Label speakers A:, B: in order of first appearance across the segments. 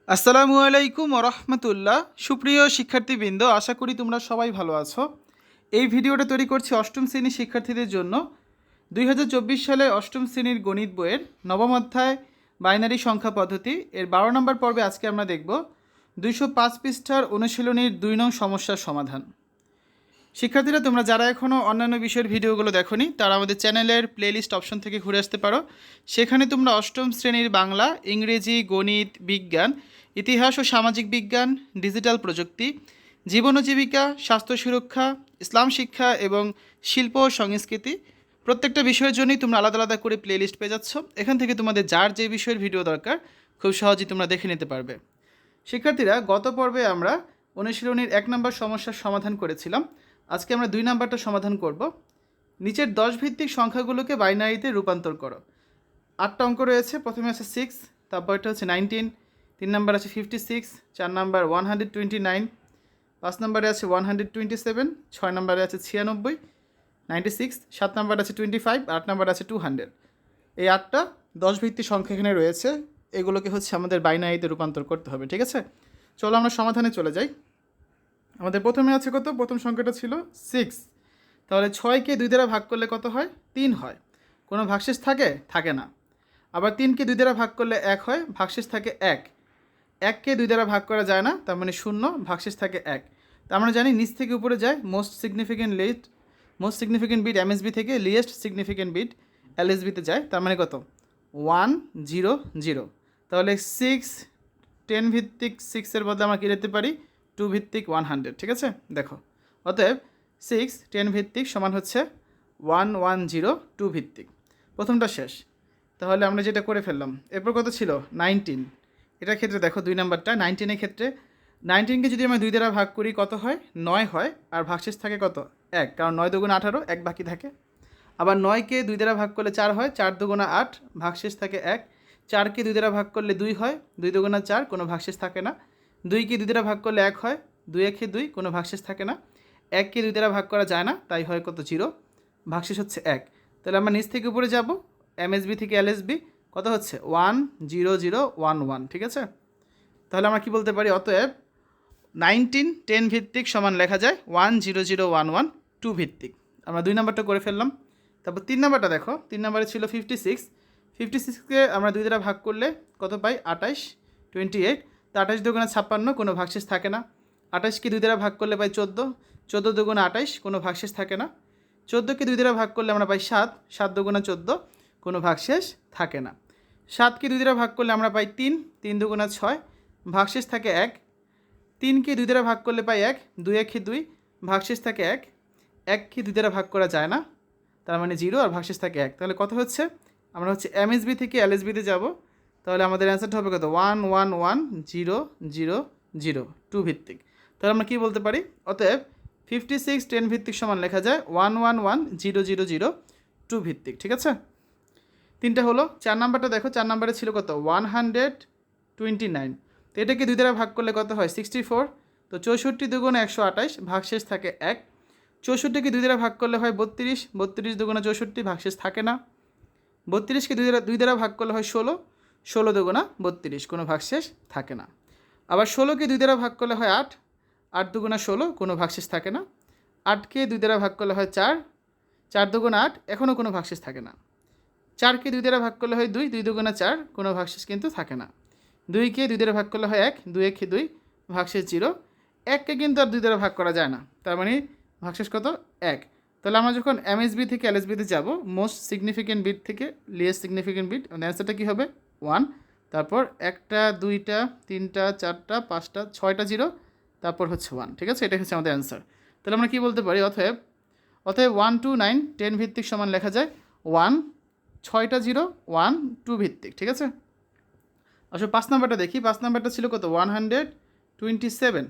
A: আসসালামু আলাইকুম রহমতুল্লাহ। সুপ্রিয় শিক্ষার্থীবৃন্দ, আশা করি তোমরা সবাই ভালো আছো। এই ভিডিওটা তৈরি করছি অষ্টম শ্রেণীর শিক্ষার্থীদের জন্য। 2024 সালে অষ্টম শ্রেণীর গণিত বইয়ের নবম অধ্যায় বাইনারি সংখ্যা পদ্ধতি এর 12 নম্বর পর্বে আজকে আমরা দেখব 205 পৃষ্ঠার অনুশীলনীর 2 নং সমস্যার সমাধান। শিক্ষার্থীরা, তোমরা যারা এখনও অন্যান্য বিষয়ের ভিডিওগুলো দেখোনি তারা আমাদের চ্যানেলের প্লেলিস্ট অপশন থেকে ঘুরে আসতে পারো। সেখানে তোমরা অষ্টম শ্রেণীর বাংলা, ইংরেজি, গণিত, বিজ্ঞান, ইতিহাস ও সামাজিক বিজ্ঞান, ডিজিটাল প্রযুক্তি, জীবন ও জীবিকা, স্বাস্থ্য সুরক্ষা, ইসলাম শিক্ষা এবং শিল্প ও সংস্কৃতি প্রত্যেকটা বিষয়ের জন্যই তোমরা আলাদা আলাদা করে প্লেলিস্ট পেয়ে যাচ্ছ। এখান থেকে তোমাদের যার যে বিষয়ের ভিডিও দরকার খুব সহজেই তোমরা দেখে নিতে পারবে। শিক্ষার্থীরা, গত পর্বে আমরা অনুশীলনীর 1 নম্বর সমস্যার সমাধান করেছিলাম। আজকে আমরা 2 নাম্বারটা সমাধান করব। নিচের 10 ভিত্তিক সংখ্যাগুলোকে বাইনারিতে রূপান্তর করো। 8টা অঙ্ক রয়েছে। প্রথমে আছে 6, তারপরটা হচ্ছে 19, 3 নাম্বার আছে 56, 4 নাম্বার 129, 5 নাম্বারে আছে 127, 6 নাম্বারে আছে 96, 96, 7 নাম্বার আছে 25, 8 নাম্বার আছে 200। এই 8টা 10 ভিত্তিক সংখ্যা এখানে রয়েছে। এগুলোকে হচ্ছে আমাদের বাইনারিতে রূপান্তর করতে হবে। ঠিক আছে, চলো আমরা সমাধানে চলে যাই। আমাদের প্রথমে আছে কত? প্রথম সংখ্যাটা ছিল 6। তাহলে 6কে 2 দ্বারা ভাগ করলে কত হয়? 3 হয়। কোনো ভাগশেষ থাকে? থাকে না। আবার 3কে 2 দ্বারা ভাগ করলে 1 হয়, ভাগশেষ থাকে 1। 1কে 2 দ্বারা ভাগ করা যায় না, তার মানে 0, ভাগশেষ থাকে 1। তা আমরা জানি নিচ থেকে উপরে যায় মোস্ট সিগনিফিকেন্ট বিট এমএসবি থেকে লিয়েস্ট সিগনিফিকেন্ট বিট এলএসবিতে যায়, তার মানে কত? 1 0 0। তাহলে 6 10 ভিত্তিক 6-এর বদলে আমরা কী লিখতে পারি? 2 ভিত্তিক 100। ঠিক আছে, দেখো, অতএব 6 10 ভিত্তিক সমান হচ্ছে 110 2 ভিত্তিক। প্রথমটা শেষ। তাহলে আমরা যেটা করে ফেললাম। এরপর কত ছিল? 19। এটার ক্ষেত্রে দেখো 2 নাম্বারটা 19-এর ক্ষেত্রে 19কে যদি আমরা 2 দ্বারা ভাগ করি কত হয়? 9 হয়। আর ভাগশেষ থাকে কত? 1, কারণ 9 দুগুণ 18, 1 বাকি থাকে। আবার 9কে 2 দ্বারা ভাগ করলে 4 হয়, 4 দুগুণা 8, ভাগশেষ থাকে 1। 4কে 2 দ্বারা ভাগ করলে 2 হয়, 2 দুগুণা 4, কোনো ভাগশেষ থাকে না। 2কে 2 দ্বারা ভাগ করলে 1 হয়, 2 1 2, কোনো ভাগশেষ থাকে না। 1কে 2 দ্বারা ভাগ করা যায় না, তাই হয় কত? 0, ভাগশেষ হচ্ছে 1। তাহলে আমরা নিচ থেকে উপরে যাব, এমএসবি থেকে এলএসবি কত হচ্ছে? 1 0 0 1 1। ঠিক আছে, তাহলে আমরা কি বলতে পারি? অতএব 19 10 ভিত্তিক সমান লেখা যায় 1 0 0 1 1 2 ভিত্তিক। আমরা 2 নাম্বারটা করে ফেললাম। তারপর 3 নাম্বারটা দেখো। 3 নাম্বারে ছিল 56। 56কে আমরা 2 দ্বারা ভাগ করলে কত পাই? 28 28। তো 28 দুগুণা 56, কোনো ভাগশেষ থাকে না। 28কে 2 দ্বারা ভাগ করলে পাই 14, 14 দুগুণা 28, কোনো ভাগশেষ থাকে না। 14কে 2 দ্বারা ভাগ করলে আমরা পাই 7, 7 দুগুণা 14, কোনো ভাগশেষ থাকে না। 7কে 2 দ্বারা ভাগ করলে আমরা পাই 3, 3 দুগুণা 6, ভাগশেষ থাকে 1। 3কে 2 দ্বারা ভাগ করলে পাই 1, 2 1 2, ভাগশেষ থাকে 1। 1কে 2 দ্বারা ভাগ করা যায় না, তার মানে 0, আর ভাগশেষ থাকে 1। তাহলে কত হচ্ছে? আমরা হচ্ছে এমএসবি থেকে এলএসবিতে যাব। তাহলে আমাদের অ্যান্সারটা হবে কত? 1 1 1 0 0 0 2 ভিত্তিক। তাহলে আমরা কী বলতে পারি? অতএব 56 10 ভিত্তিক সমান লেখা যায় 1 1 1 0 0 0 2 ভিত্তিক। ঠিক আছে, 3টা হলো। 4 নাম্বারটা দেখো। 4 নাম্বারে ছিল কত? 129। তো এটাকে 2 দ্বারা ভাগ করলে কত হয়? 64। তো 64 দুগুণে 128, ভাগশেষ থাকে 1। 64কে 2 দ্বারা ভাগ করলে হয় 32, 32 দুগুণা 64, ভাগশেষ থাকে না। 32কে 2 দ্বারা ভাগ করলে হয় 16, 16 দুগুণা 32, কোনো ভাগশেষ থাকে না। আবার 16কে 2 দ্বারা ভাগ করলে হয় 8, 8 দুগুণা 16, কোনো ভাগশেষ থাকে না। 8কে 2 দ্বারা ভাগ করলে হয় 4, 4 দুগুণা 8, এখনও কোনো ভাগশেষ থাকে না। 4কে 2 দ্বারা ভাগ করলে হয় 2, 2 দুগুণা 4, কোনো ভাগশেষ কিন্তু থাকে না। 2কে 2 দ্বারা ভাগ করলে হয় 1, 2 1 2, ভাগশেষ 0। 1কে কিন্তু আর 2 দ্বারা ভাগ করা যায় না, তার মানে ভাগশেষ কত? 1। তাহলে আমরা যখন এমএসবি থেকে এলএসবিতে যাব, মোস্ট সিগনিফিকেন্ট বিট থেকে লিয়েস্ট সিগনিফিকেন্ট বিট, অ্যান্সারটা কী হবে? 1। তারপর 1টা 2টা 3টা 4টা 5টা 6টা 0, তারপর হচ্ছে 1। ঠিক আছে, এটাই হচ্ছে আমাদের অ্যান্সার। তাহলে আমরা কী বলতে পারি? অতএব 1 2 9 10 ভিত্তিক সমান লেখা যায় 1 6টা 0 1 2 ভিত্তিক। ঠিক আছে, আসলে 5 নাম্বারটা দেখি। 5 নাম্বারটা ছিল কত? 127।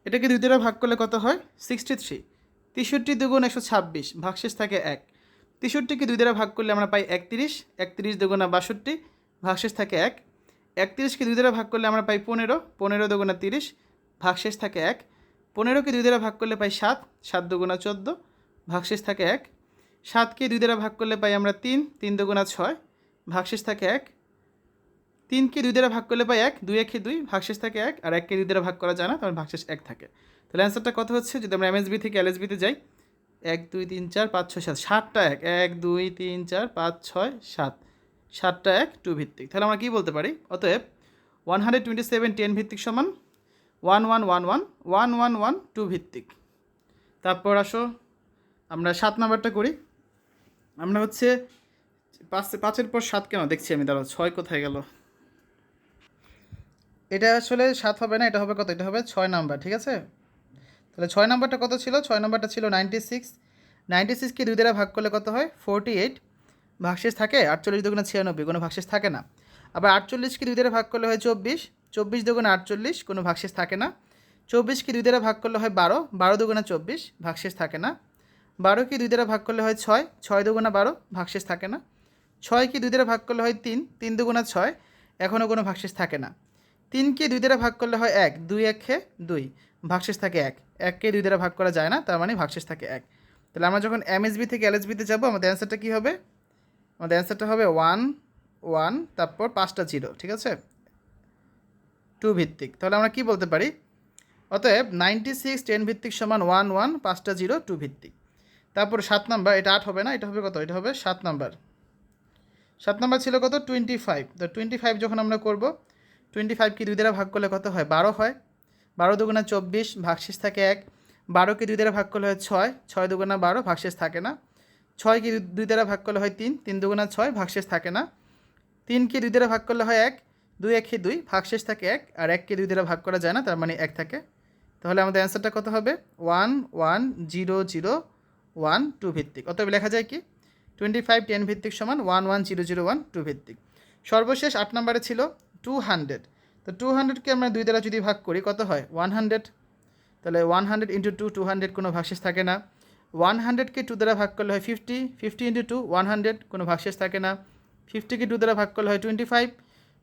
A: এটাকে 2 দ্বারা ভাগ করলে কত হয়? 63। 63 দুগুণ 126, ভাগশেষ থাকে 1। 63কে 2 দ্বারা ভাগ করলে আমরা পাই 31, 31 দুগুণা 62, ভাগশেষ থাকে 1। 31কে 2 দ্বারা ভাগ করলে আমরা পাই 15, 15 দুগুণা 30, ভাগশেষ থাকে 1। 15কে 2 দ্বারা ভাগ করলে পাই 7, 7 দুগুণা 14, ভাগশেষ থাকে 1। 7কে 2 দ্বারা ভাগ করলে পাই আমরা 3, 3 দুগুণা 6, ভাগশেষ থাকে 1। 3কে 2 দ্বারা ভাগ করলে পাই 1, 2 1 2 ভাগশেষ থাকে 1, আর 1কে 2 দ্বারা ভাগ করা যায় না, তাহলে ভাগশেষ 1 থাকে। তাহলে অ্যান্সারটা কত হচ্ছে, যদি আমরা এমএসবি থেকে এলএসবিতে যাই, 1 2 3 4 5 6 7, 7টা 1, 1 2 3 4 5 6 7, 7টা 1 2 ভিত্তিক। তাহলে আমরা কি বলতে পারি, অতএব 127 10 ভিত্তিক সমান 1 1 1 1 1 1 1 2 ভিত্তিক। তারপর আসো আমরা 7 নাম্বারটা করি। আমরা হচ্ছে 5-এর পর 7 কেন দেখছি আমি, দাঁড়াও 6 কোথায় গেল, এটা আসলে 7 হবে না, এটা হবে কত, এটা হবে 6 নাম্বার, ঠিক আছে। তাহলে 6 নাম্বারটা কত ছিল, 6 নাম্বারটা ছিল 96, 96কে 2 দ্বারা ভাগ করলে কত হয় 48, ভাগশেষ থাকে 48 দুগুণে 96, কোনো ভাগশেষ থাকে না। আবার 48কে 2 দ্বারা ভাগ করলে হয় 24, 24 দুগুণে 48, কোনো ভাগশেষ থাকে না। 24কে 2 দ্বারা ভাগ করলে হয় 12, 12 দুগুণে 24, ভাগশেষ থাকে না। 12কে 2 দ্বারা ভাগ করলে হয় 6, 6 দুগুণে 12, ভাগশেষ থাকে না। 6কে 2 দ্বারা ভাগ করলে হয় 3, 3 দুগুণে 6, এখনও কোনো ভাগশেষ থাকে না। 3কে 2 দ্বারা ভাগ করলে হয় 1, 2 1 2, ভাগশেষ থাকে 1, 1কে 2 দ্বারা ভাগ করা যায় না, তার মানে ভাগশেষ থাকে 1। তাহলে আমরা যখন এমএসবি থেকে এলএসবিতে যাব, আমাদের অ্যান্সারটা কী হবে, আমাদের অ্যান্সারটা হবে 1 1, তারপর 5টা 0, ঠিক আছে, 2 ভিত্তিক। তাহলে আমরা কি বলতে পারি, অতএব 96 10 ভিত্তিক সমান 1 1 5টা 0 2 ভিত্তিক। তারপর 7 নাম্বার, এটা 8 হবে না, এটা হবে কত, এটা হবে 7 নাম্বার। 7 নাম্বার ছিল কত 25, তো 25 যখন আমরা করব, 25কে 2 দ্বারা ভাগ করলে কত হয় 12 হয়, 12 দুগুণা 24, ভাগশেষ থাকে 1, 12কে 2 দ্বারা ভাগ করলে হয় 6, 6 দুগুণা 12, ভাগশেষ থাকে না। 6কে 2 দ্বারা ভাগ করলে হয় 3, 3 দুগুণা 6, ভাগশেষ থাকে না। 3কে 2 দ্বারা ভাগ করলে হয় 1, 2 1 2, ভাগশেষ থাকে 1, আর 1কে 2 দ্বারা ভাগ করা যায় না, তার মানে 1 থাকে। তাহলে আমাদের অ্যান্সারটা কত হবে 1 1 0 0 1 2 ভিত্তিক। অতএব লেখা যায় কি 25 10 ভিত্তিক সমান 1 1 0 0 1 2 ভিত্তিক। সর্বশেষ 8 নম্বরে ছিল 200, তো 200কে আমরা 2 দ্বারা যদি ভাগ করি কত হয় 100, তাহলে 100 ইন্টু 2 200, কোনো ভাগশেষ থাকে না। 100কে 2 দ্বারা ভাগ করলে হয় 50, 50 ইন্টু 2 100, কোনো ভাগশেষ থাকে না। 50কে 2 দ্বারা ভাগ করলে হয় 25,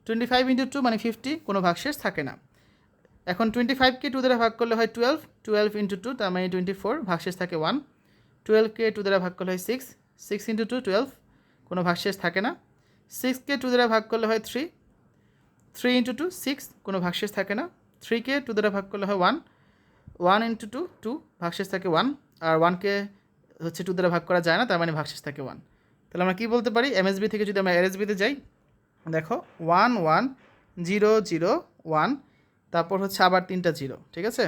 A: 25 ইন্টু 2 মানে 50, কোনো ভাগশেষ থাকে না। এখন 25কে 2 দ্বারা ভাগ করলে হয় 12, 12 ইন্টু 2 তার মানে 24, ভাগশেষ থাকে 1। 12কে 2 দ্বারা ভাগ করলে হয় 6, 6 ইন্টু 2 12, কোনো ভাগশেষ থাকে না। 6কে 2 দ্বারা ভাগ করলে হয় 3, 3 ইন্টু 2 6, কোনো ভাগশেষ থাকে না। 3কে 2 দ্বারা ভাগ করলে হয় 1, 1 ইন্টু 2 2, ভাগশেষ থাকে 1, আর 1কে হচ্ছে 2 দ্বারা ভাগ করা যায় না, তার মানে ভাগশেষ থাকে 1। তাহলে আমরা কী বলতে পারি, এমএসবি থেকে যদি আমরা এলএসবিতে যাই, দেখো 1 1 0 0 1, তারপর হচ্ছে আবার 3টা 0, ঠিক আছে,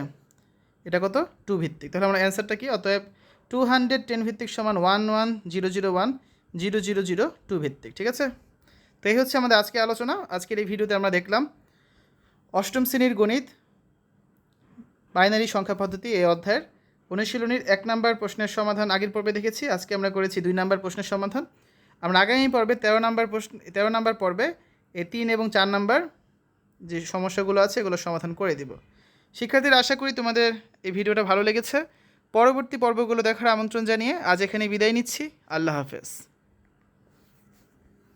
A: এটা কত 2 ভিত্তিক। তাহলে আমরা অ্যান্সারটা কি, অতএব 210 ভিত্তিক সমান 1 1 0 0 1 0 0 0 2 ভিত্তিক, ঠিক আছে। তো এই হচ্ছে আমাদের আজকে আলোচনা। আজকের এই ভিডিওতে আমরা দেখলাম অষ্টম শ্রেণীর গণিত বাইনারি সংখ্যা পদ্ধতি এই অধ্যায়ের অনুশীলনীর 1 নম্বর প্রশ্নের সমাধান আগের পর্বে দেখেছি। আজকে আমরা করেছি 2 নম্বর প্রশ্নের সমাধান। আমরা আগামী পর্বে 13 নম্বর পর্বে এই 3 এবং 4 নম্বর যে সমস্যাগুলো আছে এগুলোর সমাধান করে দিব। শিক্ষার্থীরা, আশা করি তোমাদের এই ভিডিওটা ভালো লেগেছে। পরবর্তী পর্বগুলো দেখার আমন্ত্রণ জানিয়ে আজ এখানে বিদায় নিচ্ছি। আল্লাহ হাফেজ।